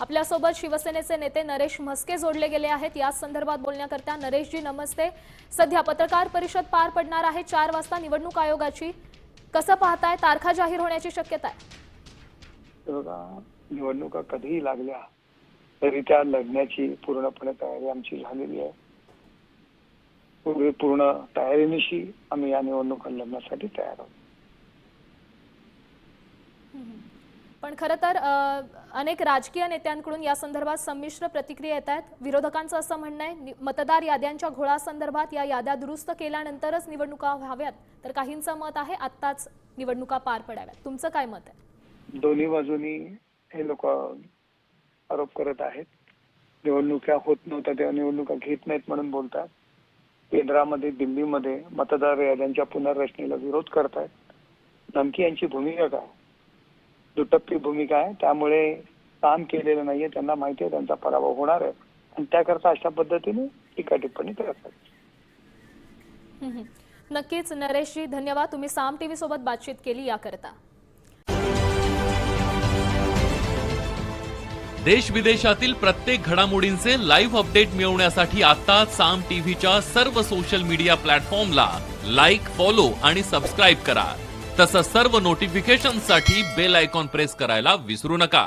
आपल्यासोबत शिवसेनेचे नेते नरेश म्हस्के जोडले गेले आहेत। या संदर्भात बोलण्याकरता नरेशजी नमस्ते। सध्या पत्रकार परिषद पार पडणार आहे 4 वाजता निवडणूक आयोगाची, कसं पाहताय? तारखा जाहीर होण्याची शक्यता आहे? निवडणुका कधीही लागल्या तरी त्या लढण्याची पूर्णपणे तयारी आमची झालेली आहे। पूर्ण तयारीनिशी आम्ही या निवडणुका लढण्यासाठी तयार आहोत। पण खरं तर अनेक राजकीय नेत्यांकडून या संदर्भात संमिश्र प्रतिक्रिया येत आहेत। विरोधकांचं असं म्हणणं आहे मतदार याद्यांच्या घोळासंदर्भात या याद्या दुरुस्त केल्यानंतरच निवडणुका व्हाव्यात, तर काहींचं मत आहे आत्ताच निवडणुका पार पडाव्यात। तुमचं काय मत आहे? दोन्ही बाजूनी हे लोक आरोप करत आहेत। निवडणुका होत नव्हत्या तेव्हा निवडणुका घेत नाहीत म्हणून बोलतात। केंद्रामध्ये दिल्लीमध्ये मतदार याद्यांच्या पुनर्रचनेला विरोध करतायत। नमकी यांची भूमिका काय? दुटप्पी भूमिका आहे। त्यामुळे काम केलेलं नाहीये, त्यांना माहिती आहे त्यांचा पराभव होणार आहे आणि त्याकरता अशा पद्धतीने टीका टिप्पणी करतात। नक्कीच नरेशजी, धन्यवाद। तुम्ही साम टीव्ही सोबत बातचीत केली याकरता। देश विदेशातील प्रत्येक घडामोडींचे लाईव्ह अपडेट मिळवण्यासाठी आता साम टीव्हीच्या सर्व सोशल मीडिया प्लॅटफॉर्मला लाईक, फॉलो आणि सबस्क्राईब करा। तसंच सर्व नोटिफिकेशनसाठी बेल आयकॉन प्रेस करायला विसरू नका।